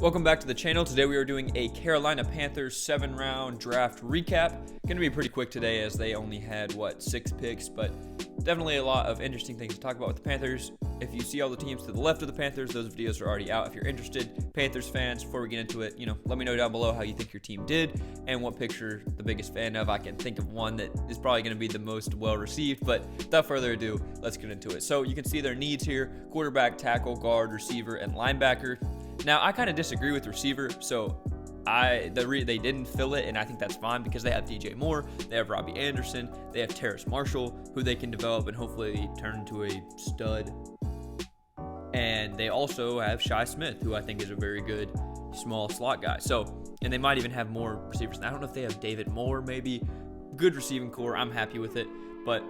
Welcome back to the channel. Today we are doing a Carolina Panthers 7-round draft recap. Going to be pretty quick today as they only had, 6 picks, but definitely a lot of interesting things to talk about with the Panthers. If you see all the teams to the left of the Panthers, those videos are already out if you're interested. Panthers fans, before we get into it, let me know down below how you think your team did and what picture the biggest fan of. I can think of one that is probably going to be the most well-received, but without further ado, let's get into it. So you can see their needs here: quarterback, tackle, guard, receiver, and linebacker. Now, I kind of disagree with receiver, so they didn't fill it, and I think that's fine because they have DJ Moore, they have Robbie Anderson, they have Terrace Marshall, who they can develop and hopefully turn into a stud. And they also have Shi Smith, who I think is a very good small slot guy. And they might even have more receivers. I don't know if they have David Moore, maybe. Good receiving core. I'm happy with it. But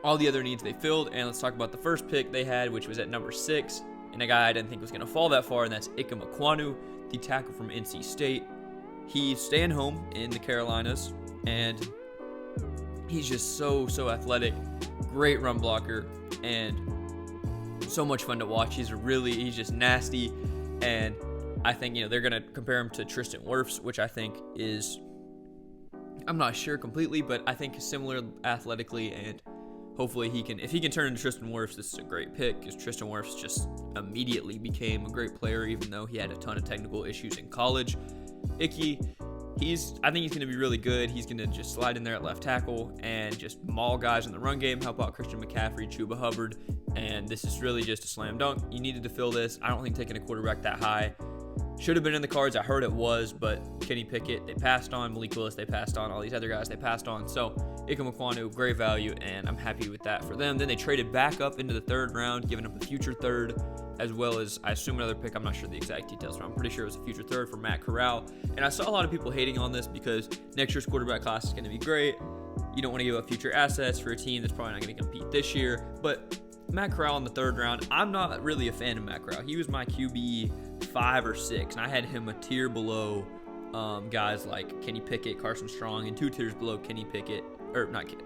all the other needs they filled. And let's talk about the first pick they had, which was at number 6. And a guy I didn't think was going to fall that far, and that's Ikem, the tackle from NC State. He's staying home in the Carolinas, and he's just so athletic, great run blocker, and so much fun to watch. He's just nasty, and I think they're going to compare him to Tristan Wirfs, which I think is, I'm not sure completely, but I think similar athletically, and hopefully if he can turn into Tristan Wirfs, this is a great pick, because Tristan Wirfs just immediately became a great player, even though he had a ton of technical issues in college. Icky, I think he's going to be really good. He's going to just slide in there at left tackle and just maul guys in the run game, help out Christian McCaffrey, Chuba Hubbard, and this is really just a slam dunk. You needed to fill this. I don't think taking a quarterback that high should have been in the cards. I heard it was, but Kenny Pickett, they passed on. Malik Willis, they passed on. All these other guys, they passed on. So, Ikem, great value, and I'm happy with that for them. Then they traded back up into the 3rd round, giving up a future 3rd, as well as, I assume, another pick. I'm not sure the exact details, but I'm pretty sure it was a future 3rd for Matt Corral. And I saw a lot of people hating on this because next year's quarterback class is going to be great. You don't want to give up future assets for a team that's probably not going to compete this year. But Matt Corral in the 3rd round, I'm not really a fan of Matt Corral. He was my QB 5 or 6, and I had him a tier below guys like Kenny Pickett, Carson Strong, and 2 tiers below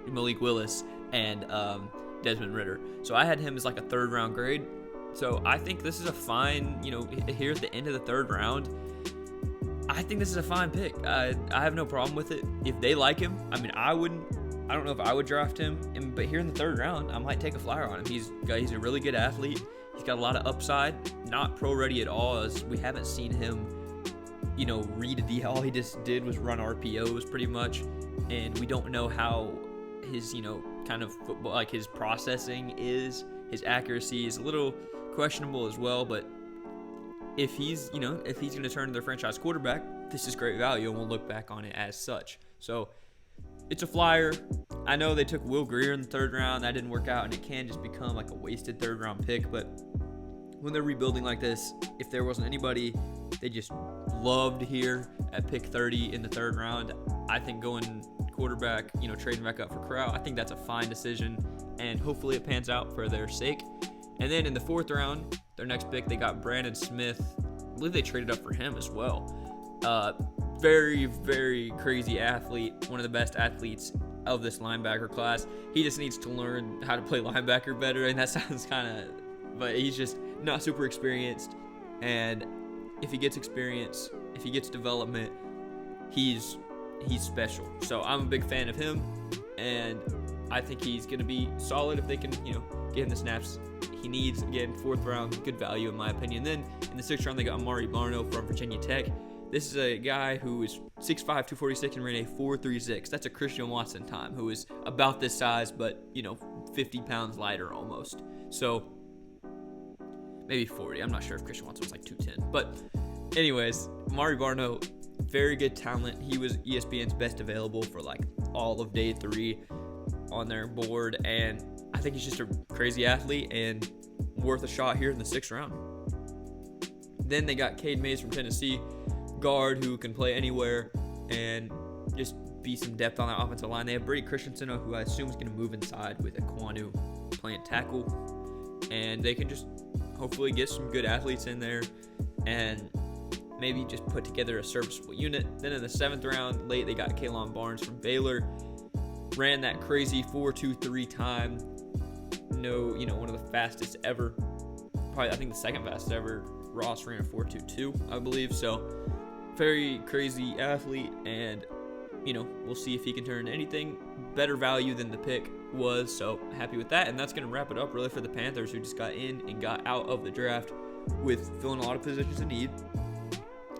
Malik Willis and Desmond Ridder. So I had him as like a 3rd round grade. So I think this is a fine, here at the end of the 3rd round, I think this is a fine pick. I have no problem with it. If they like him, I don't know if I would draft him, but here in the 3rd round, I might take a flyer on him. He's a really good athlete. He's got a lot of upside, not pro ready at all, as we haven't seen him, read a D. All he just did was run RPOs pretty much, and we don't know how his, kind of football, like his processing is. His accuracy is a little questionable as well, but if he's going to turn into their franchise quarterback, this is great value, and we'll look back on it as such. So it's a flyer. I know they took Will Grier in the 3rd round. That didn't work out, and it can just become like a wasted 3rd round pick. But when they're rebuilding like this, if there wasn't anybody they just loved here at pick 30 in the 3rd round, I think going quarterback, trading back up for Corral, I think that's a fine decision, and hopefully it pans out for their sake. And then in the 4th round, their next pick, they got Brandon Smith. I believe they traded up for him as well. Very, very crazy athlete, one of the best athletes of this linebacker class. He just needs to learn how to play linebacker better, and that sounds but he's just not super experienced. And if he gets experience, if he gets development, he's special. So I'm a big fan of him, and I think he's going to be solid if they can, give him the snaps he needs. Again, 4th round, good value in my opinion. Then in the 6th round, they got Amari Barno from Virginia Tech. This is a guy who is 6'5", 246, and ran a 4.36. That's a Christian Watson time, who is about this size, but, 50 pounds lighter almost. So maybe 40. I'm not sure if Christian Watson was like 210. But anyways, Amari Barno, very good talent. He was ESPN's best available for like all of day 3 on their board, and I think he's just a crazy athlete and worth a shot here in the 6th round. Then they got Cade Mays from Tennessee, guard who can play anywhere and just be some depth on that offensive line. They have Brady Christensen, who I assume is going to move inside with Ikem playing tackle, and they can just hopefully get some good athletes in there and maybe just put together a serviceable unit. Then in the 7th round, late, they got Kalon Barnes from Baylor. Ran that crazy 4.23 time. One of the fastest ever. Probably, I think, the 2nd fastest ever Ross ran a 4.22, I believe. So very crazy athlete, and we'll see if he can turn anything better value than the pick was. So happy with that. And that's going to wrap it up really for the Panthers, who just got in and got out of the draft with filling a lot of positions of need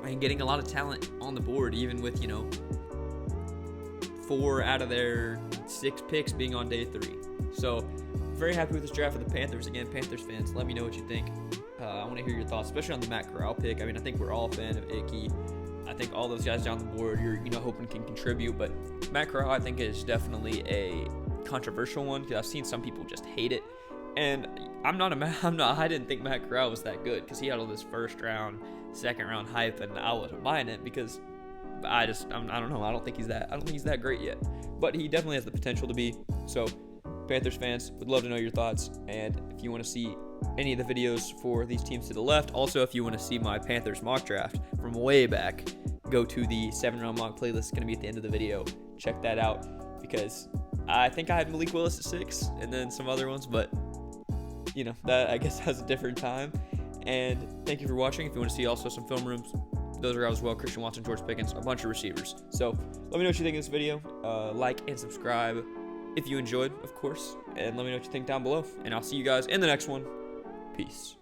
and getting a lot of talent on the board, even with 4 out of their 6 picks being on day 3. So very happy with this draft for the Panthers. Again, Panthers fans, let me know what you think. I want to hear your thoughts, especially on the Matt Corral pick. I mean, I think we're all a fan of Icky. I think all those guys down the board you're hoping can contribute, but Matt Corral I think is definitely a controversial one because I've seen some people just hate it, and I didn't think Matt Corral was that good because he had all this first round, second round hype, and I wasn't buying it because I don't know. I don't think he's that great yet, but he definitely has the potential to be. So Panthers fans, would love to know your thoughts, and if you want to see any of the videos for these teams to the left, also if you want to see my Panthers mock draft from way back, go to the 7-round mock playlist. It's going to be at the end of the video. Check that out because I think I had Malik Willis at 6 and then some other ones, but that I guess has a different time. And thank you for watching. If you want to see also some film rooms, those are out as well. Christian Watson, George Pickens, a bunch of receivers. So let me know what you think of this video. Like and subscribe if you enjoyed, of course, and let me know what you think down below. And I'll see you guys in the next one. Peace.